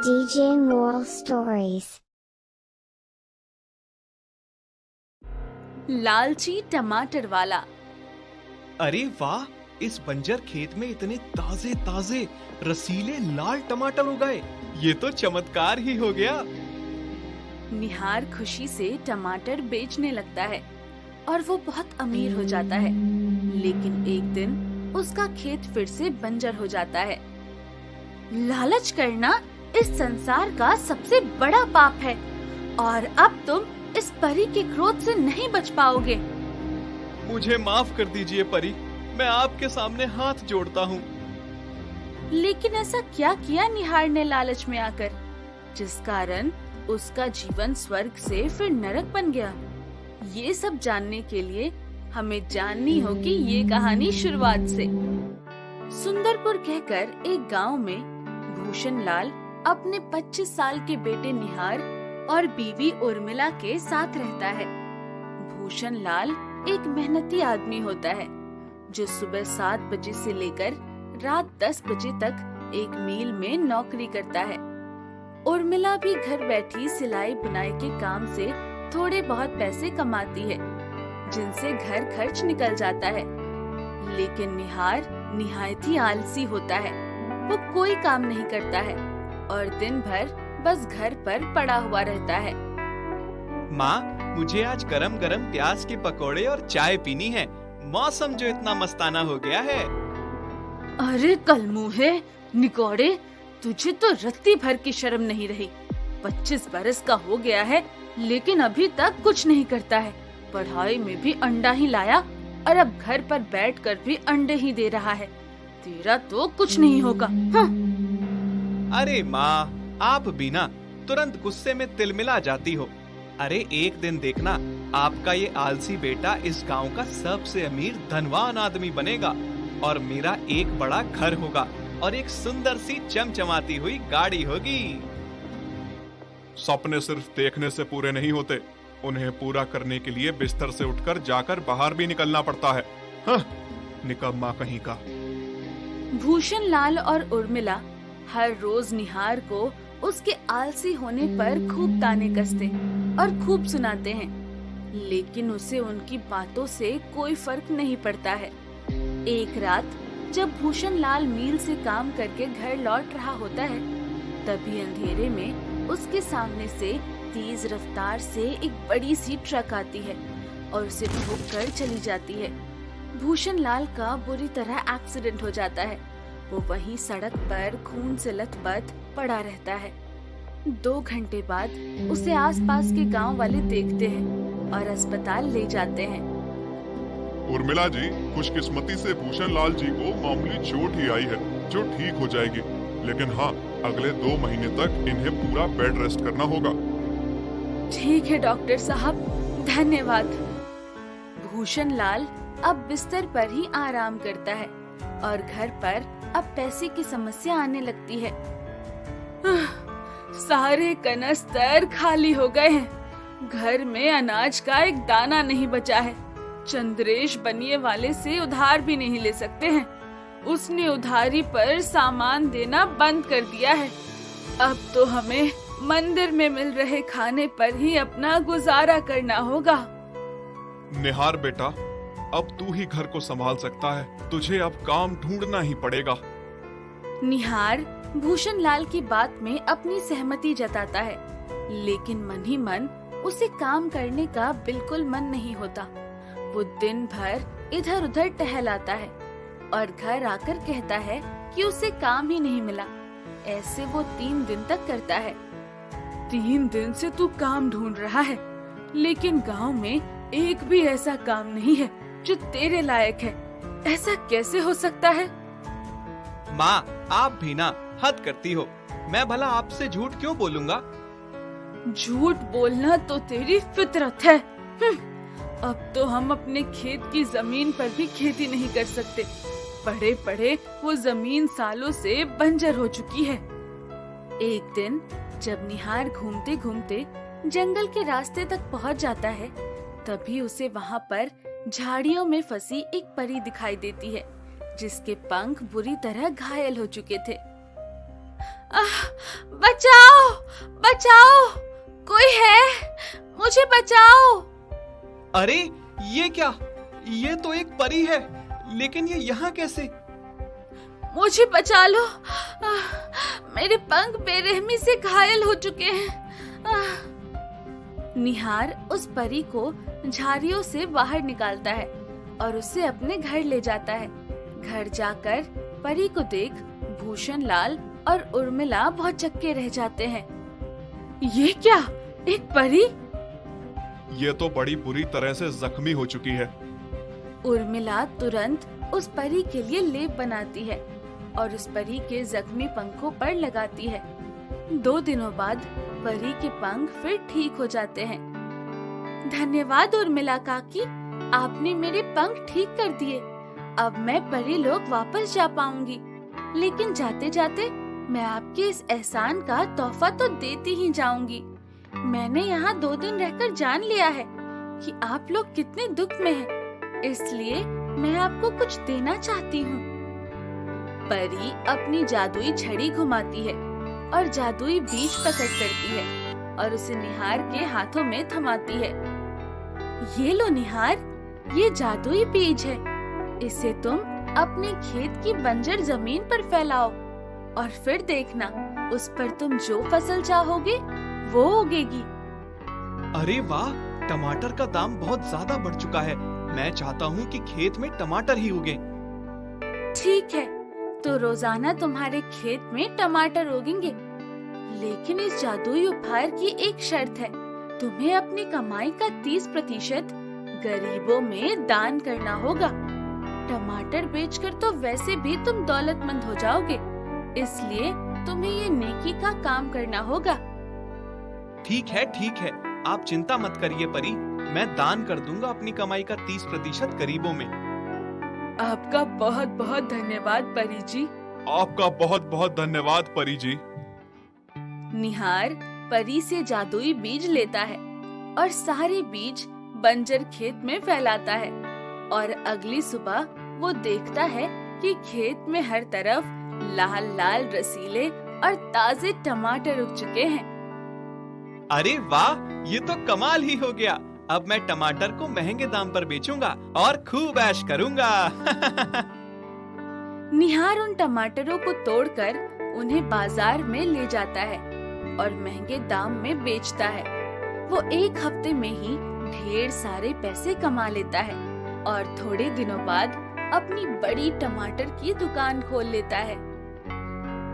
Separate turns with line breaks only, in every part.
DJ Moral Stories।
लालची टमाटर वाला।
अरे वाह, इस बंजर खेत में इतने ताजे ताजे रसीले लाल टमाटर उगाए। ये तो चमत्कार ही हो गया।
निहार खुशी से टमाटर बेचने लगता है और वो बहुत अमीर हो जाता है। लेकिन एक दिन उसका खेत फिर से बंजर हो जाता है। लालच करना इस संसार का सबसे बड़ा पाप है और अब तुम इस परी के क्रोध से नहीं बच पाओगे।
मुझे माफ कर दीजिए परी, मैं आपके सामने हाथ जोड़ता हूँ।
लेकिन ऐसा क्या किया निहार ने लालच में आकर, जिस कारण उसका जीवन स्वर्ग से फिर नरक बन गया? ये सब जानने के लिए हमें जाननी होगी ये कहानी शुरुआत से। सुंदरपुर कहकर एक गांव में भूषण लाल अपने 25 साल के बेटे निहार और बीवी उर्मिला के साथ रहता है। भूषण लाल एक मेहनती आदमी होता है जो सुबह 7 बजे से लेकर रात 10 बजे तक एक मिल में नौकरी करता है। उर्मिला भी घर बैठी सिलाई बुनाई के काम से थोड़े बहुत पैसे कमाती है, जिनसे घर खर्च निकल जाता है। लेकिन निहार निहायत ही आलसी होता है। वो कोई काम नहीं करता है और दिन भर बस घर पर पड़ा हुआ रहता है।
माँ, मुझे आज गरम गरम प्याज के पकोड़े और चाय पीनी है। मौसम जो इतना मस्ताना हो गया है।
अरे कलमुहे निकौड़े, तुझे तो रत्ती भर की शर्म नहीं रही। 25 बरस का हो गया है लेकिन अभी तक कुछ नहीं करता है। पढ़ाई में भी अंडा ही लाया और अब घर पर बैठकर भी अंडे ही दे रहा है। तेरा तो कुछ नहीं होगा। हाँ।
अरे माँ, आप भी ना तुरंत गुस्से में तिलमिला जाती हो। अरे एक दिन देखना, आपका ये आलसी बेटा इस गांव का सबसे अमीर धनवान आदमी बनेगा और मेरा एक बड़ा घर होगा और एक सुंदर सी चमचमाती हुई गाड़ी होगी।
सपने सिर्फ देखने से पूरे नहीं होते, उन्हें पूरा करने के लिए बिस्तर से उठकर जाकर बाहर भी निकलना पड़ता है। हाँ, निकम्मा कहीं का।
भूषण लाल और उर्मिला हर रोज निहार को उसके आलसी होने पर खूब ताने कसते और खूब सुनाते हैं, लेकिन उसे उनकी बातों से कोई फर्क नहीं पड़ता है। एक रात जब भूषण लाल मिल से काम करके घर लौट रहा होता है, तभी अंधेरे में उसके सामने से तेज रफ्तार से एक बड़ी सी ट्रक आती है और उसे ठोक कर चली जाती है। भूषण लाल का बुरी तरह एक्सीडेंट हो जाता है। वो वहीं सड़क पर खून से लथपथ पड़ा रहता है। 2 घंटे बाद उसे आसपास के गांव वाले देखते हैं और अस्पताल ले जाते हैं।
उर्मिला जी, खुशकिस्मती से भूषण लाल जी को मामूली चोट ही आई है जो ठीक हो जाएगी, लेकिन हाँ, अगले 2 महीने तक इन्हें पूरा बेड रेस्ट करना होगा।
ठीक है डॉक्टर साहब, धन्यवाद। भूषण लाल अब बिस्तर पर ही आराम करता है और घर पर अब पैसे की समस्या आने लगती है। सारे कनस्तर खाली हो गए हैं। घर में अनाज का एक दाना नहीं बचा है। चंद्रेश बनिए वाले से उधार भी नहीं ले सकते हैं। उसने उधारी पर सामान देना बंद कर दिया है। अब तो हमें मंदिर में मिल रहे खाने पर ही अपना गुजारा करना होगा।
निहार बेटा, अब तू ही घर को संभाल सकता है, तुझे अब काम ढूंढना ही पड़ेगा।
निहार भूषण लाल की बात में अपनी सहमति जताता है, लेकिन मन ही मन उसे काम करने का बिल्कुल मन नहीं होता। वो दिन भर इधर उधर टहलाता है और घर आकर कहता है कि उसे काम ही नहीं मिला। ऐसे वो 3 दिन तक करता है। 3 दिन से तू काम ढूंढ रहा है, लेकिन गांव में एक भी ऐसा काम नहीं है जो तेरे लायक है। ऐसा कैसे हो सकता है?
माँ, आप भी ना हद करती हो। मैं भला आपसे झूठ क्यों बोलूंगा?
झूठ बोलना तो तेरी फितरत है। अब तो हम अपने खेत की जमीन पर भी खेती नहीं कर सकते। पढ़े पढ़े वो जमीन सालों से बंजर हो चुकी है। एक दिन जब निहार घूमते घूमते जंगल के रास्ते तक पहुंच जाता है, तभी उसे वहां पर झाड़ियों में फंसी एक परी दिखाई देती है, जिसके पंख बुरी तरह घायल हो चुके थे। बचाओ, बचाओ, कोई है, मुझे बचाओ।
अरे ये क्या? ये तो एक परी है, लेकिन ये यहाँ कैसे?
मुझे बचा लो, मेरे पंख बेरहमी से घायल हो चुके हैं। निहार उस परी को झाड़ियों से बाहर निकालता है और उसे अपने घर ले जाता है। घर जाकर परी को देख भूषण लाल और उर्मिला बहुत चक्के रह जाते हैं। ये क्या, एक परी?
ये तो बड़ी बुरी तरह से जख्मी हो चुकी है।
उर्मिला तुरंत उस परी के लिए लेप बनाती है और उस परी के जख्मी पंखों पर लगाती है। 2 दिनों बाद परी के पंख फिर ठीक हो जाते हैं। धन्यवाद उर्मिला काकी, आपने मेरे पंख ठीक कर दिए। अब मैं परी लोग वापस जा पाऊंगी। लेकिन जाते जाते मैं आपके इस एहसान का तोहफा तो देती ही जाऊंगी। मैंने यहाँ 2 दिन रहकर जान लिया है कि आप लोग कितने दुख में हैं, इसलिए मैं आपको कुछ देना चाहती हूँ। परी अपनी जादुई छड़ी घुमाती है और जादुई बीज प्रकट करती है और उसे निहार के हाथों में थमाती है। ये लो निहार, ये जादुई बीज है। इसे तुम अपने खेत की बंजर जमीन पर फैलाओ और फिर देखना, उस पर तुम जो फसल चाहोगे वो उगेगी।
अरे वाह, टमाटर का दाम बहुत ज्यादा बढ़ चुका है। मैं चाहता हूँ कि खेत में टमाटर ही उगे।
ठीक है, तो रोजाना तुम्हारे खेत में टमाटर उगेंगे। लेकिन इस जादुई उपहार की एक शर्त है, तुम्हें अपनी कमाई का 30% गरीबों में दान करना होगा। टमाटर बेचकर तो वैसे भी तुम दौलतमंद हो जाओगे, इसलिए तुम्हें ये नेकी का काम करना होगा।
ठीक है, आप चिंता मत करिए परी, मैं दान कर दूंगा अपनी कमाई का 30% गरीबों में।
आपका बहुत बहुत धन्यवाद परी जी।
आपका बहुत बहुत धन्यवाद परी जी।
निहार परी से जादुई बीज लेता है और सारे बीज बंजर खेत में फैलाता है और अगली सुबह वो देखता है कि खेत में हर तरफ लाल लाल रसीले और ताजे टमाटर उग चुके हैं।
अरे वाह, ये तो कमाल ही हो गया। अब मैं टमाटर को महंगे दाम पर बेचूंगा और खूब ऐश करूंगा।
निहार उन टमाटरों को तोड़कर उन्हें बाजार में ले जाता है और महंगे दाम में बेचता है। वो 1 हफ्ते में ही ढेर सारे पैसे कमा लेता है और थोड़े दिनों बाद अपनी बड़ी टमाटर की दुकान खोल लेता है।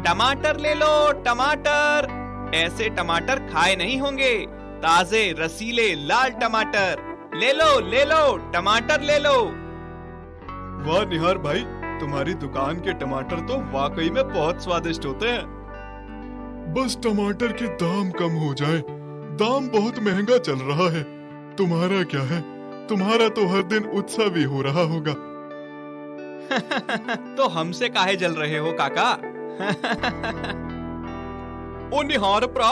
टमाटर ले लो, टमाटर। ऐसे टमाटर खाए नहीं होंगे। ताजे रसीले लाल टमाटर ले लो, टमाटर ले लो।
वाह निहार भाई, तुम्हारी दुकान के टमाटर तो वाकई में बहुत स्वादिष्ट होते हैं। बस टमाटर के दाम कम हो जाए, दाम बहुत महंगा चल रहा है। तुम्हारा क्या है, तुम्हारा तो हर दिन उत्सव ही हो रहा होगा।
तो हमसे काहे जल रहे हो काका? ओ निहार भरा,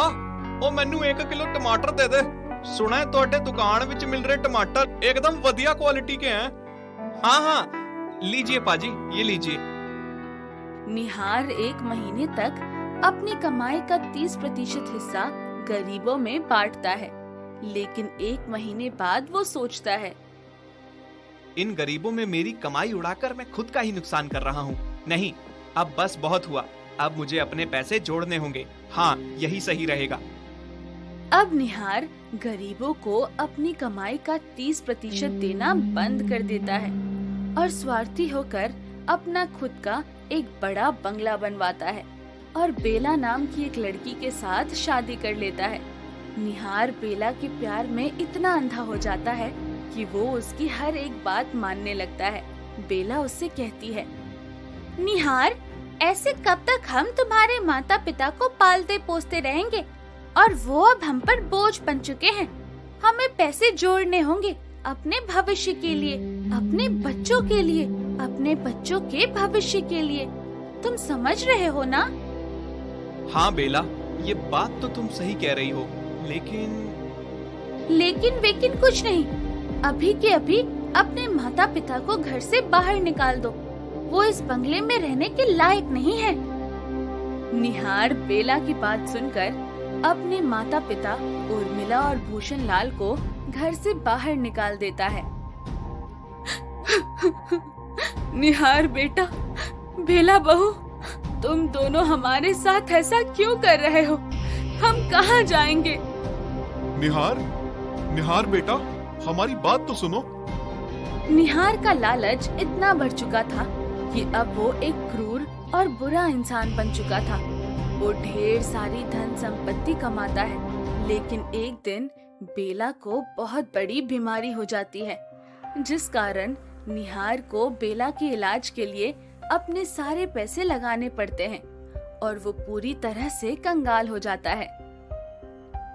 ओ मैनू 1 किलो टमाटर दे दे। सुना है तोड़े दुकान विच मिल रहे टमाटर एकदम वधिया क्वालिटी के हैं। हाँ, लीजिए पाजी, ये लीजिए।
निहार 1 महीने तक अपनी कमाई का 30% हिस्सा गरीबों में बांटता है, लेकिन 1 महीने बाद वो सोचता है,
इन गरीबों में मेरी कमाई उड़ाकर मैं खुद का ही नुकसान कर रहा हूँ। नहीं, अब बस बहुत हुआ। अब मुझे अपने पैसे जोड़ने होंगे। हाँ, यही सही रहेगा।
अब निहार गरीबों को अपनी कमाई का 30% देना बंद कर देता है और स्वार्थी होकर अपना खुद का एक बड़ा बंगला बनवाता है और बेला नाम की एक लड़की के साथ शादी कर लेता है। निहार बेला के प्यार में इतना अंधा हो जाता है कि वो उसकी हर एक बात मानने लगता है। बेला उससे कहती है, निहार, ऐसे कब तक हम तुम्हारे माता पिता को पालते पोसते रहेंगे और वो अब हम पर बोझ बन चुके हैं। हमें पैसे जोड़ने होंगे अपने भविष्य के लिए, अपने बच्चों के लिए, अपने बच्चों के भविष्य के लिए। तुम समझ रहे हो ना?
हाँ बेला, ये बात तो तुम सही कह रही हो,
लेकिन कुछ नहीं। अभी के अभी अपने माता पिता को घर से बाहर निकाल दो। वो इस बंगले में रहने के लायक नहीं है। निहार बेला की बात सुनकर अपने माता पिता उर्मिला और भूषण लाल को घर से बाहर निकाल देता है। निहार बेटा, बेला बहू, तुम दोनों हमारे साथ ऐसा क्यों कर रहे हो? हम कहाँ जाएंगे?
निहार बेटा, हमारी बात तो सुनो।
निहार का लालच इतना बढ़ चुका था कि अब वो एक क्रूर और बुरा इंसान बन चुका था। वो ढेर सारी धन संपत्ति कमाता है, लेकिन एक दिन बेला को बहुत बड़ी बीमारी हो जाती है, जिस कारण निहार को बेला के इलाज के लिए अपने सारे पैसे लगाने पड़ते हैं और वो पूरी तरह से कंगाल हो जाता है।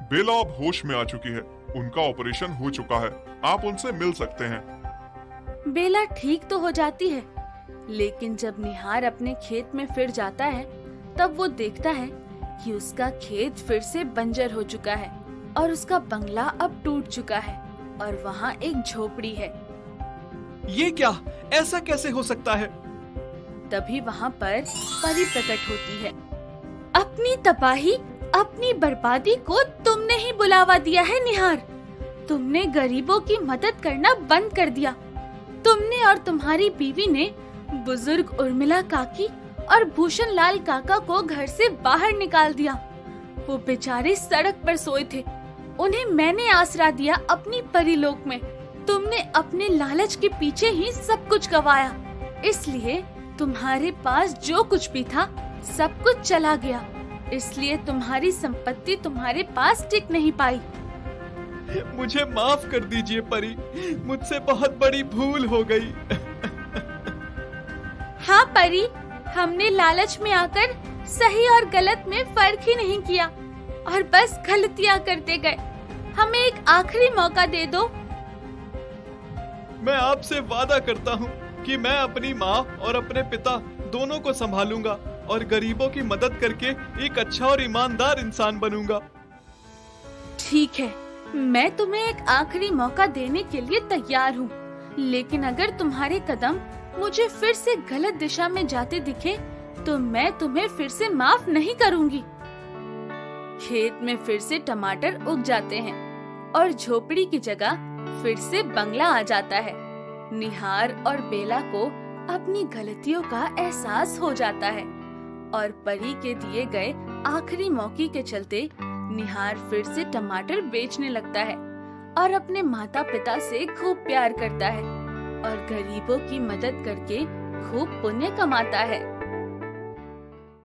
बेला अब होश में आ चुकी है, उनका ऑपरेशन हो चुका है, आप उनसे मिल सकते हैं।
बेला ठीक तो हो जाती है, लेकिन जब निहार अपने खेत में फिर जाता है तब वो देखता है कि उसका खेत फिर से बंजर हो चुका है और उसका बंगला अब टूट चुका है और वहाँ एक झोपड़ी है।
ये क्या? ऐसा कैसे हो सकता है?
तभी वहाँ पर परी प्रकट होती है। अपनी तबाही, अपनी बर्बादी को तुमने ही बुलावा दिया है निहार। तुमने गरीबों की मदद करना बंद कर दिया। तुमने और तुम्हारी बीवी ने बुजुर्ग उर्मिला काकी और भूषण लाल काका को घर से बाहर निकाल दिया। वो बेचारे सड़क पर सोए थे, उन्हें मैंने आसरा दिया अपनी परीलोक में। तुमने अपने लालच के पीछे ही सब कुछ गवाया, इसलिए तुम्हारे पास जो कुछ भी था सब कुछ चला गया। इसलिए तुम्हारी संपत्ति तुम्हारे पास टिक नहीं पाई।
मुझे माफ कर दीजिए परी, मुझसे बहुत बड़ी भूल हो गई।
हाँ परी, हमने लालच में आकर सही और गलत में फर्क ही नहीं किया और बस गलतियाँ करते गए। हमें एक आखिरी मौका दे दो।
मैं आपसे वादा करता हूँ कि मैं अपनी माँ और अपने पिता दोनों को संभालूंगा और गरीबों की मदद करके एक अच्छा और ईमानदार इंसान बनूंगा।
ठीक है, मैं तुम्हें एक आखिरी मौका देने के लिए तैयार हूँ, लेकिन अगर तुम्हारे कदम मुझे फिर से गलत दिशा में जाते दिखे तो मैं तुम्हें फिर से माफ नहीं करूँगी। खेत में फिर से टमाटर उग जाते हैं और झोपड़ी की जगह फिर से बंगला आ जाता है। निहार और बेला को अपनी गलतियों का एहसास हो जाता है और परी के दिए गए आखिरी मौके के चलते निहार फिर से टमाटर बेचने लगता है और अपने माता पिता से खूब प्यार करता है और गरीबों की मदद करके खूब पुण्य कमाता है।